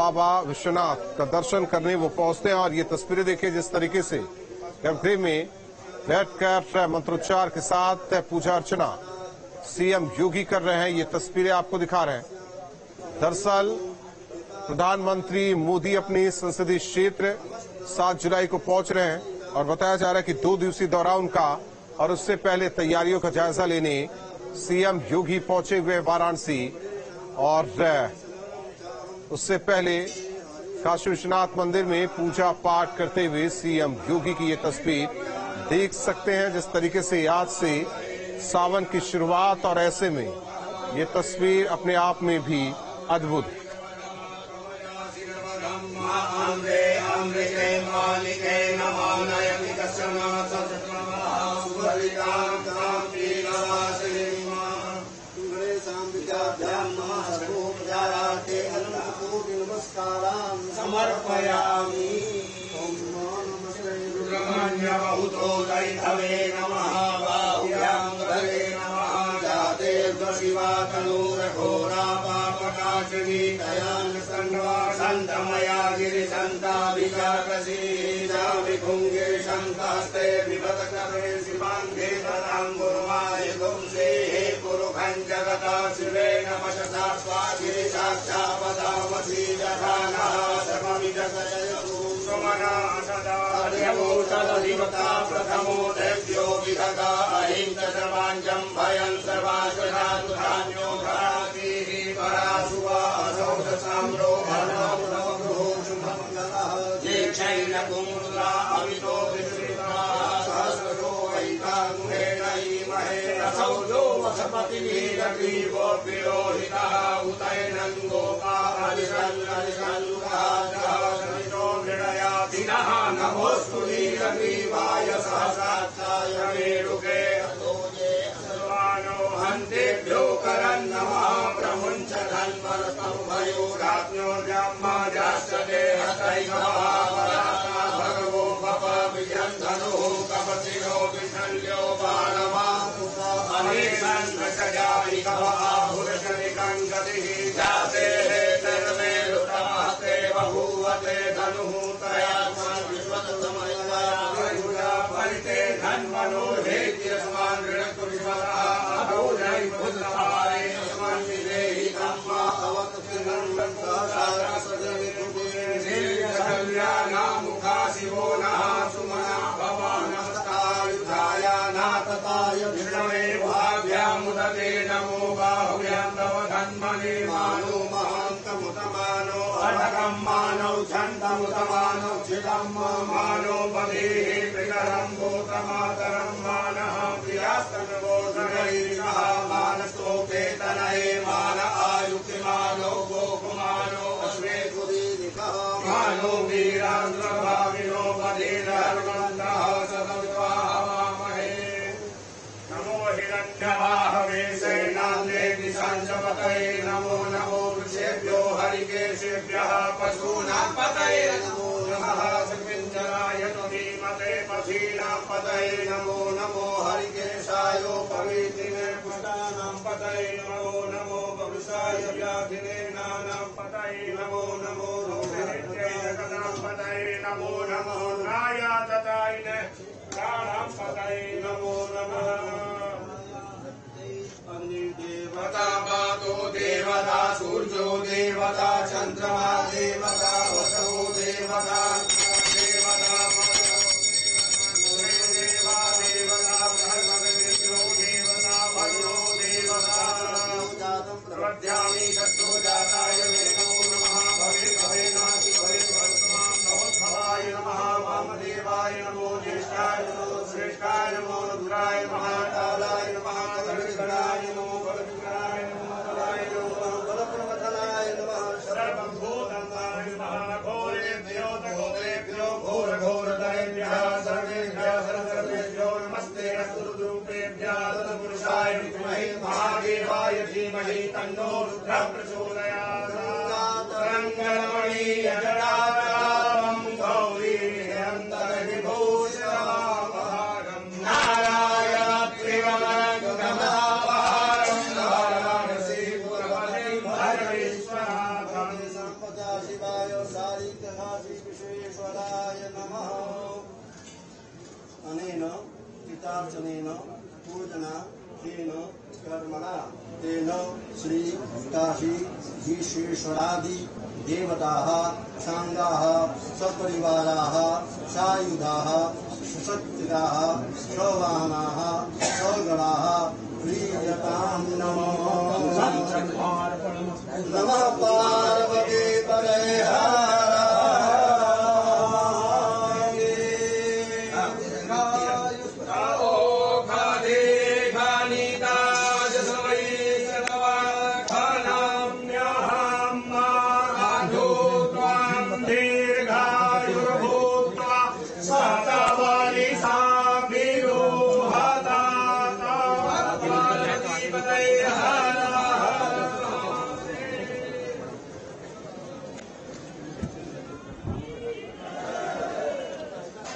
बाबा विश्वनाथ का दर्शन करने वो पहुंचते हैं और ये तस्वीरें देखिए जिस तरीके से गर्भगृह में बैठकर मंत्रोच्चार के साथ पूजा अर्चना सीएम योगी कर रहे हैं। ये तस्वीरें आपको दिखा रहे हैं। दरअसल प्रधानमंत्री मोदी अपने संसदीय क्षेत्र 7 जुलाई को पहुंच रहे हैं और बताया जा रहा है कि 2 दिवसीय दौरा उनका, और उससे पहले तैयारियों का जायजा लेने सीएम योगी पहुंचे हुए वाराणसी। और उससे पहले काशी विश्वनाथ मंदिर में पूजा पाठ करते हुए सीएम योगी की ये तस्वीर देख सकते हैं। जिस तरीके से आज से सावन की शुरुआत, और ऐसे में ये तस्वीर अपने आप में भी अद्भुत है। समर्पयामि। रुद्रमण्यवहुतोदैधवे नमः बाहुभ्यां धरे नमः जाते शिवातनूरघोरा पापनाशिनी दयान् सन्तमया गिरिशन्ताभिजातसीजा विभुङ्गे शन्तास्ते विभतकरे शिवाङ्गे ददां गुरुमाय गुंसे हे गुरुखं जगता शिवेन वशसा स्वागिरि साक्षापदामसि जघानः सर्वमिजगजयतु सुमना सदा देवता प्रथमो देव्यो विधगा अहिंस सर्वाञ्जं भयं सर्वाश्वधातु धान्यो भरातिः परासुवा असौधसाम्रो भर्णो शुभमङ्गलः दीक्षैन कुमुदा अमितो विश्रिता सहस्रो वैकाङ्गेन ईमहे रसौजो वसपतिवीरग्रीवो विरोहितः उतैनं गोपालिशल्लुकाजो मृडयातिनः नमोऽस्तु नीलग्रीवाय सहस्राक्षाय मेरुके अतोजे सर्वानो हन्तेभ्यो करन्नमः प्रमुञ्च धन्वरतं भयोराज्ञो ब्रह्मजास्यते हतैकमहापराता भगवो पप विजन्धनुः कपतिनो विशल्यो बाणवामुका अनेकन्नचजायिकः आहुरशनिकं गतिः जाते हेतर्मे रुतमहते बभूवते धनुः तयात्मन् विश्वतमयया परिते धन्वनोर्हेत्य स्मान् ऋणकुर्वः अभूजै भुजहारे स्मन् विदेहि धम्मा अवतुर्गन्वन्तारासजनिकुटिर्निर्जल्यानामुखा शिवो नः सुमना भवानस्तायुधाया नातताय विष्णवे भाव्यामुदते नमो बाहुभ्यां तव धन्मने मानो महान्तमुतमानो अटकं मानौ छन्दमुतमानो छिदं मानो बधेः प्रियरं भूतमातरं मानः प्रियास्तनवोधरैरिकः मानस्तोपेतनये मान आयुक्तिमानो गोकुमानो अश्वे कुदीरिकः मानो वीरान्द्रभाविनो बधेर्धर्मन्दः सदविवाहवामहे नमो हिरण्यवाहवे सेनान्ते दिशाञ्चपतये नमो नमो वृषेभ्यो हरिकेशेभ्यः पशूनां पतये नमो नमः सुपिञ्जराय धीमते पथीनां पतये नमो नमो हरिकेशायो पवित्रिणे पुष्टानां पतये नमो नमो वरुषाय व्याधिने नानां पतये नमो नमो रोहिणीनां पतये नमो नमो नायाततायिने प्राणां पतये नमो नमः देवता पातो देवता सूर्यो देवता चन्द्रमा देवता वसो देवता देवता देवा देवता ब्रह्मविष्णु देवता वर्णो देवता प्रवध्यामि शत्रो जाताय नमो नमः भवे भवे नाति भवे भवत्मां भवद्भवाय नमः वामदेवाय नमो ज्येष्ठाय नमो श्रेष्ठाय नमो रुद्राय महाकालाय नमः गणाय नमो बलविग्रहाय नमो बलाय नमो बलप्रवदनाय नमः सर्वभूताय नमः घोरेभ्यो घोरेभ्यो घोरघोरदरेभ्यः सर्वेभ्यः सर्वसर्वेभ्यो नमस्ते अस्तुरूपेभ्यः तत्पुरुषाय विद्महे महादेवाय धीमहि तन्नो रुद्रः प्रचोदयात् रङ्गरमणी अजडारामं गौरी निरन्तरविभूषणमाभागं नारायण त्रिगुणगुणमहाभारं वाराणसी पुरवरे भरवेश्वराभं सम्पदा शिवा सारितकाशी विश्वेश्वराय नमः। अनेन पितार्चनेन पूजना तेन कर्मणा तेन श्री काशी विश्वेश्वरादि देवताः सांगाः सपरिवाराः सायुधाः सुशक्तिराः सवाहनाः सगणाः प्रीयतां नमः पार्वती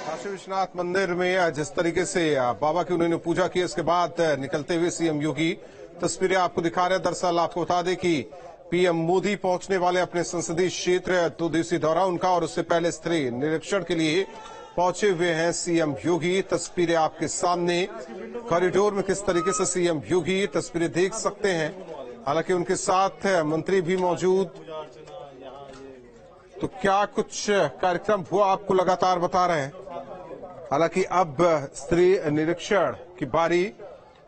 काशी विश्वनाथ मंदिर में जिस तरीके से बाबा की उन्होंने पूजा की, इसके बाद निकलते हुए सीएम योगी तस्वीरें आपको दिखा रहे हैं। दरअसल आपको बता दें कि पीएम मोदी पहुंचने वाले अपने संसदीय क्षेत्र 2 दिवसीय दौरा उनका, और उससे पहले स्तरीय निरीक्षण के लिए पहुंचे हुए हैं सीएम योगी। तस्वीरें आपके सामने कॉरिडोर में किस तरीके से सीएम योगी तस्वीरें देख सकते हैं। हालांकि उनके साथ मंत्री भी मौजूद, तो क्या कुछ कार्यक्रम हुआ आपको लगातार बता रहे हैं। हालांकि अब स्तरीय निरीक्षण की बारी,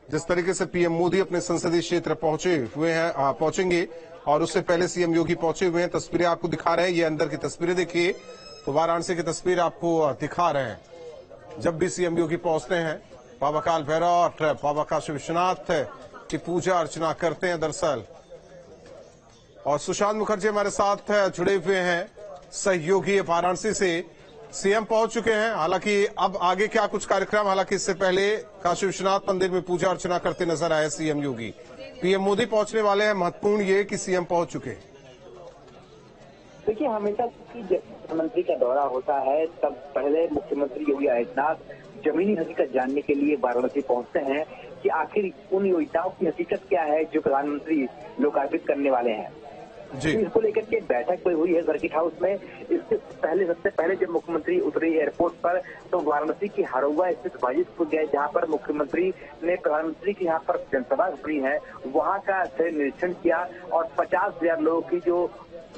जिस तरीके से पीएम मोदी अपने संसदीय क्षेत्र पहुंचेंगे और उससे पहले सीएम योगी पहुंचे हुए हैं। तस्वीरें आपको दिखा रहे हैं, ये अंदर की तस्वीरें देखिए, तो वाराणसी की तस्वीर आपको दिखा रहे हैं। जब भी सीएम योगी पहुंचते हैं, बाबा काल भैरव और बाबा काशी विश्वनाथ की पूजा अर्चना करते हैं दरअसल। और सुशांत मुखर्जी हमारे साथ जुड़े हुए हैं, सहयोगी वाराणसी से। सीएम पहुंच चुके हैं, हालांकि अब आगे क्या कुछ कार्यक्रम, हालांकि इससे पहले काशी विश्वनाथ मंदिर में पूजा अर्चना करते नजर आए सीएम योगी। पीएम मोदी पहुंचने वाले हैं, महत्वपूर्ण ये कि सीएम पहुंच चुके हैं। देखिए, हमेशा जब मुख्यमंत्री का दौरा होता है तब पहले मुख्यमंत्री योगी आदित्यनाथ जमीनी हकीकत जानने के लिए वाराणसी पहुंचते हैं कि आखिर उन योजनाओं की हकीकत क्या है जो प्रधानमंत्री लोकार्पित करने वाले हैं। जी। तो इसको लेकर के बैठक हुई है सर्किट हाउस में। इससे पहले सबसे पहले जब मुख्यमंत्री उतरे एयरपोर्ट पर तो वाराणसी की हरौआ स्थित बाजितपुर गए, जहां पर मुख्यमंत्री ने प्रधानमंत्री की यहाँ पर जनसभा हुई है, वहां का निरीक्षण किया और 50,000 लोगों की जो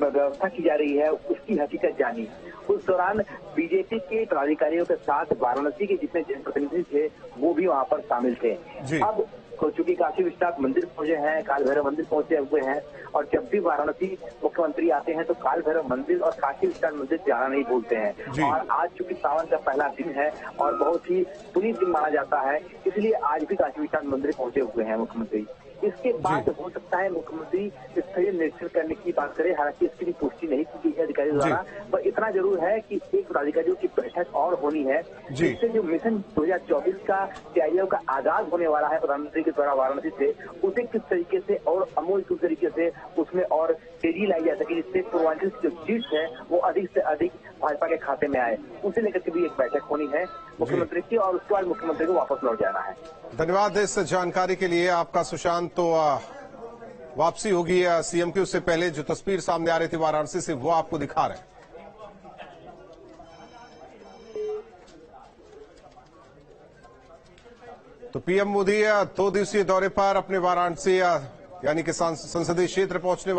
व्यवस्था की जा रही है उसकी हकीकत जानी। उस दौरान बीजेपी के पदाधिकारियों के साथ वाराणसी के जितने जनप्रतिनिधि थे वो भी वहां पर शामिल थे। अब चूंकि काशी विश्वनाथ मंदिर पहुंचे हैं, काल भैरव मंदिर पहुंचे हुए हैं, और जब भी वाराणसी मुख्यमंत्री आते हैं तो काल भैरव मंदिर और काशी विश्वनाथ मंदिर जाना नहीं भूलते हैं। और आज चूंकि सावन का पहला दिन है और बहुत ही पुनीत दिन माना जाता है, इसलिए आज भी काशी विश्वनाथ मंदिर पहुंचे हुए हैं मुख्यमंत्री। इसके बाद हो सकता है मुख्यमंत्री स्थलीय निरीक्षण करने की बात करें, हालांकि इसकी भी पुष्टि नहीं की गई है अधिकारियों द्वारा, पर इतना जरूर है कि एक अधिकारियों की बैठक और होनी है, जिससे जो मिशन 2024 का तैयारियों का आगाज होने वाला है प्रधानमंत्री के द्वारा वाराणसी से, उसे किस तरीके से और अमूल किस तरीके से उसमें और तेजी लाई जा सके, जिससे पूर्वांचल की जो सीट है वो अधिक से अधिक भाजपा के खाते में आए, उसे लेकर के भी एक बैठक होनी है मुख्यमंत्री की, और उसके बाद मुख्यमंत्री को वापस लौट जाना है। धन्यवाद इस जानकारी के लिए आपका सुशांत। तो वापसी होगी सीएम की, उससे पहले जो तस्वीर सामने आ रही थी वाराणसी से वो आपको दिखा रहे हैं। तो पीएम मोदी 2 दिवसीय दौरे पर अपने वाराणसी यानी कि संसदीय क्षेत्र पहुंचने वाले